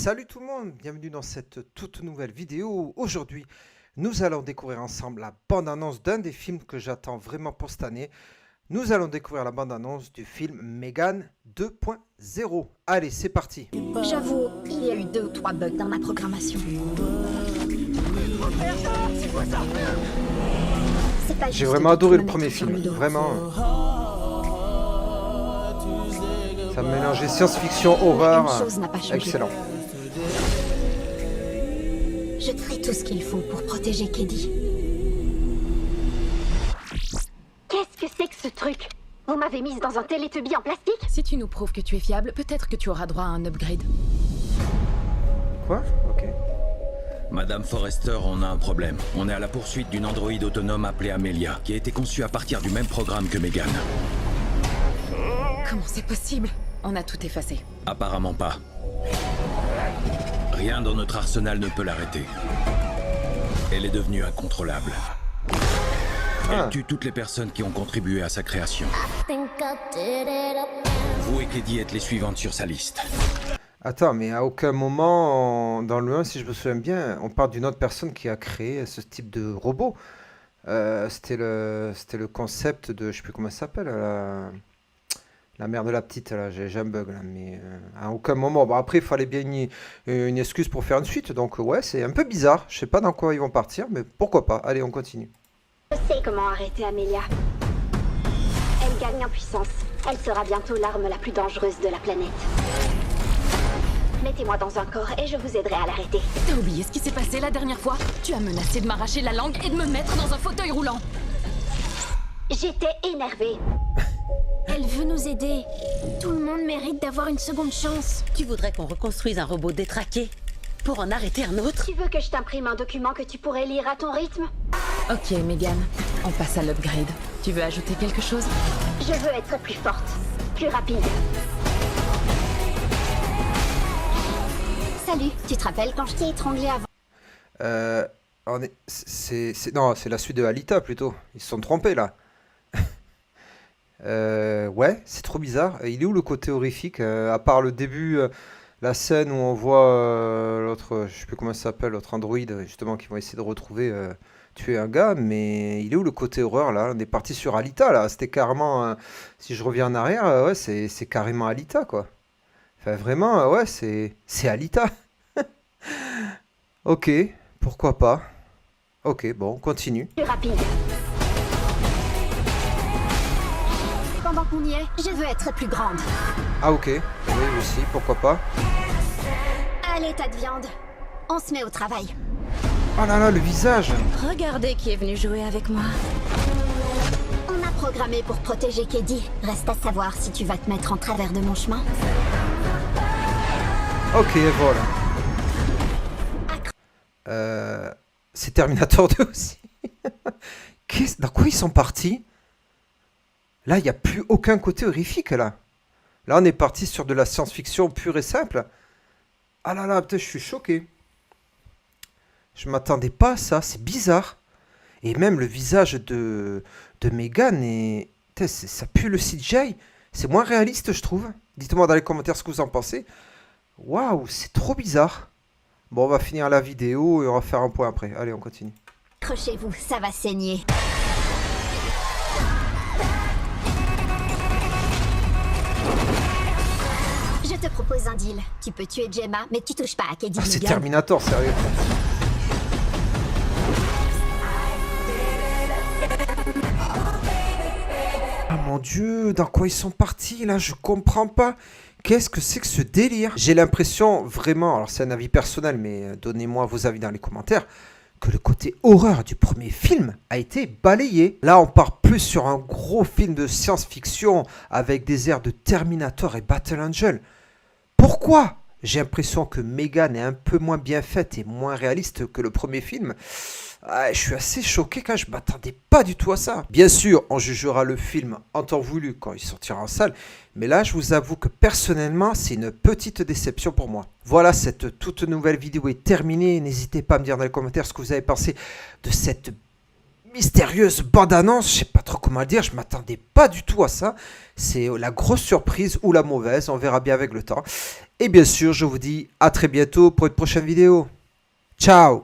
Salut tout le monde, bienvenue dans cette toute nouvelle vidéo. Aujourd'hui, nous allons découvrir ensemble la bande-annonce d'un des films que j'attends vraiment pour cette année. Nous allons découvrir la bande-annonce du film Megan 2.0. Allez, c'est parti. J'avoue, il y a eu 2 ou 3 bugs dans ma programmation. C'est pas J'ai juste vraiment de adoré tout le me premier mettre sur film, le dos. vraiment. Ça mélangeait science-fiction, horreur, Une chose n'a pas changé. excellent. Je ferai tout ce qu'il faut pour protéger Keddy. Qu'est-ce que c'est que ce truc? Vous m'avez mise dans un télétubby en plastique? Si tu nous prouves que tu es fiable, peut-être que tu auras droit à un upgrade. Quoi? Ok. Madame Forrester, on a un problème. On est à la poursuite d'une androïde autonome appelée Amelia, qui a été conçue à partir du même programme que Megan. Comment c'est possible? On a tout effacé. Apparemment pas. Rien dans notre arsenal ne peut l'arrêter. Elle est devenue incontrôlable. Elle tue toutes les personnes qui ont contribué à sa création. Vous et Keddy êtes les suivantes sur sa liste. Attends, mais à aucun moment, dans le 1, si je me souviens bien, on parle d'une autre personne qui a créé ce type de robot. C'était le concept de, je sais plus comment ça s'appelle, la mère de la petite, là, j'ai un bug là, mais à aucun moment. Bon, après, il fallait bien une excuse pour faire une suite, donc ouais, c'est un peu bizarre. Je sais pas dans quoi ils vont partir, mais pourquoi pas. Allez, on continue. Je sais comment arrêter Amelia. Elle gagne en puissance. Elle sera bientôt l'arme la plus dangereuse de la planète. Mettez-moi dans un corps et je vous aiderai à l'arrêter. T'as oublié ce qui s'est passé la dernière fois? Tu as menacé de m'arracher la langue et de me mettre dans un fauteuil roulant. J'étais énervée. Elle veut nous aider. Tout le monde mérite d'avoir une seconde chance. Tu voudrais qu'on reconstruise un robot détraqué pour en arrêter un autre? Tu veux que je t'imprime un document que tu pourrais lire à ton rythme? Ok, Megan, on passe à l'upgrade. Tu veux ajouter quelque chose? Je veux être plus forte, plus rapide. Salut, tu te rappelles quand je t'ai étranglé avant? Non, c'est la suite de Alita plutôt. Ils se sont trompés là. Ouais, c'est trop bizarre. Il est où le côté horrifique à part le début, la scène où on voit l'autre, je sais plus comment ça s'appelle, l'autre androïde, justement, qui vont essayer de retrouver, tuer un gars. Mais il est où le côté horreur là? On est parti sur Alita là. C'était carrément, si je reviens en arrière, ouais, c'est carrément Alita quoi. Enfin, vraiment, ouais, c'est Alita. Ok, pourquoi pas. Ok, bon, on continue. Plus rapide. Pendant qu'on y est, je veux être plus grande. Ah ok, oui aussi, pourquoi pas. Allez, tas de viande. On se met au travail. Oh là là, le visage. Regardez qui est venu jouer avec moi. On a programmé pour protéger Keddy. Reste à savoir si tu vas te mettre en travers de mon chemin. Ok, voilà. C'est Terminator 2 aussi. Dans quoi ils sont partis? Là, il n'y a plus aucun côté horrifique, là. Là, on est parti sur de la science-fiction pure et simple. Ah là là, putain, je suis choqué. Je m'attendais pas à ça, c'est bizarre. Et même le visage de Megan, putain, ça pue le CGI. C'est moins réaliste, je trouve. Dites-moi dans les commentaires ce que vous en pensez. Waouh, c'est trop bizarre. Bon, on va finir la vidéo et on va faire un point après. Allez, on continue. Accrochez-vous, ça va saigner. Je te propose un deal. Tu peux tuer Gemma, mais tu touches pas à Keddy. Ah, c'est Megan. Terminator, sérieux. Ah mon Dieu, dans quoi ils sont partis là? Je comprends pas. Qu'est-ce que c'est que ce délire? J'ai l'impression vraiment, alors c'est un avis personnel, mais donnez-moi vos avis dans les commentaires, que le côté horreur du premier film a été balayé. Là, on part plus sur un gros film de science-fiction avec des airs de Terminator et Battle Angel. Pourquoi? J'ai l'impression que Megan est un peu moins bien faite et moins réaliste que le premier film. Je suis assez choqué quand je m'attendais pas du tout à ça. Bien sûr, on jugera le film en temps voulu quand il sortira en salle. Mais là, je vous avoue que personnellement, c'est une petite déception pour moi. Voilà, cette toute nouvelle vidéo est terminée. N'hésitez pas à me dire dans les commentaires ce que vous avez pensé de cette mystérieuse bande-annonce. Je sais pas trop comment le dire, je m'attendais pas du tout à ça. C'est la grosse surprise ou la mauvaise, on verra bien avec le temps. Et bien sûr, je vous dis à très bientôt pour une prochaine vidéo. Ciao!